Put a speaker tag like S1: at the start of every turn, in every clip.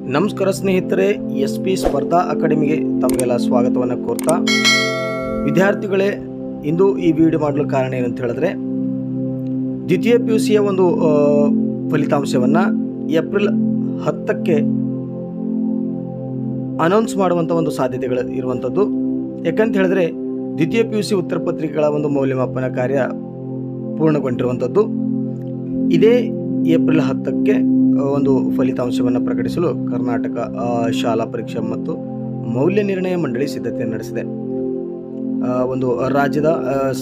S1: ನಮಸ್ಕಾರ ಸ್ನೇಹಿತರೆ, SP ಸ್ಪರ್ಧಾ ಅಕಾಡೆಮಿಗೆ ತಮಗೆಲ್ಲ ಸ್ವಾಗತವನ್ನು ಕೋರ್ತಾ ವಿದ್ಯಾರ್ಥಿಗಳೇ, ಇಂದು ಈ ವಿಡಿಯೋ ಮಾಡಲು ಕಾರಣ ಏನಂತ ಹೇಳಿದ್ರೆ ದ್ವಿತೀಯ PUCಯ ಒಂದು ಫಲಿತಾಂಶವನ್ನು ಏಪ್ರಿಲ್ 10ಕ್ಕೆ ಅನೌನ್ಸ್ ಮಾಡುವಂಥ ಒಂದು ಸಾಧ್ಯತೆಗಳು ಇರುವಂಥದ್ದು. ಯಾಕಂತ ಹೇಳಿದ್ರೆ ದ್ವಿತೀಯ PUC ಉತ್ತರ ಪತ್ರಿಕೆಗಳ ಒಂದು ಮೌಲ್ಯಮಾಪನ ಕಾರ್ಯ ಪೂರ್ಣಗೊಂಡಿರುವಂಥದ್ದು. ಇದೇ ಏಪ್ರಿಲ್ 10ಕ್ಕೆ ಒಂದು ಫಲಿತಾಂಶವನ್ನು ಪ್ರಕಟಿಸಲು ಕರ್ನಾಟಕ ಶಾಲಾ ಪರೀಕ್ಷಾ ಮತ್ತು ಮೌಲ್ಯ ನಿರ್ಣಯ ಮಂಡಳಿ ಸಿದ್ಧತೆಯನ್ನು ನಡೆಸಿದೆ. ಒಂದು ರಾಜ್ಯದ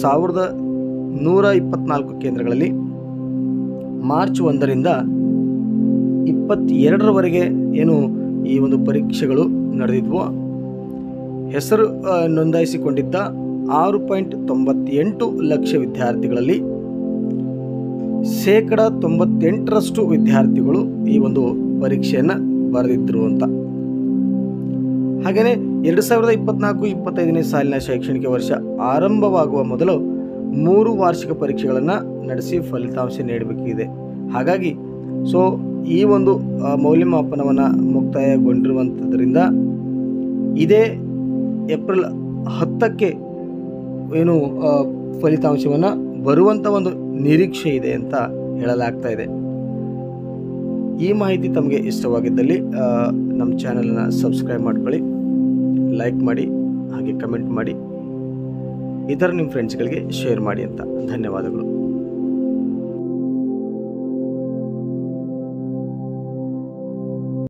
S1: 1124 ಕೇಂದ್ರಗಳಲ್ಲಿ ಮಾರ್ಚ್ 1ರಿಂದ 22ರವರೆಗೆ ಏನು ಈ ಒಂದು ಪರೀಕ್ಷೆಗಳು ನಡೆದಿದ್ವು. ಹೆಸರು ನೋಂದಾಯಿಸಿಕೊಂಡಿದ್ದ 6.98 ಲಕ್ಷ ವಿದ್ಯಾರ್ಥಿಗಳಲ್ಲಿ 98% ವಿದ್ಯಾರ್ಥಿಗಳು ಈ ಒಂದು ಪರೀಕ್ಷೆಯನ್ನು ಬರೆದಿದ್ದರು ಅಂತ. ಹಾಗೆಯೇ 2024-25ನೇ ಸಾಲಿನ ಶೈಕ್ಷಣಿಕ ವರ್ಷ ಆರಂಭವಾಗುವ ಮೊದಲು 3 ವಾರ್ಷಿಕ ಪರೀಕ್ಷೆಗಳನ್ನು ನಡೆಸಿ ಫಲಿತಾಂಶ ನೀಡಬೇಕಿದೆ. ಹಾಗಾಗಿ ಈ ಒಂದು ಮೌಲ್ಯಮಾಪನವನ್ನು ಮುಕ್ತಾಯಗೊಂಡಿರುವಂಥದ್ರಿಂದ ಇದೇ ಏಪ್ರಿಲ್ 10ಕ್ಕೆ ಏನು ಫಲಿತಾಂಶವನ್ನು ಬರುವಂಥ ಒಂದು ನಿರೀಕ್ಷೆ ಇದೆ ಅಂತ ಹೇಳಲಾಗ್ತಾ ಇದೆ. ಈ ಮಾಹಿತಿ ತಮಗೆ ಇಷ್ಟವಾಗಿದ್ದಲ್ಲಿ ನಮ್ಮ ಚಾನಲನ್ನು ಸಬ್ಸ್ಕ್ರೈಬ್ ಮಾಡ್ಕೊಳ್ಳಿ, ಲೈಕ್ ಮಾಡಿ, ಹಾಗೆ ಕಮೆಂಟ್ ಮಾಡಿ, ಇತರ ನಿಮ್ಮ ಫ್ರೆಂಡ್ಸ್ಗಳಿಗೆ ಶೇರ್ ಮಾಡಿ ಅಂತ. ಧನ್ಯವಾದಗಳು.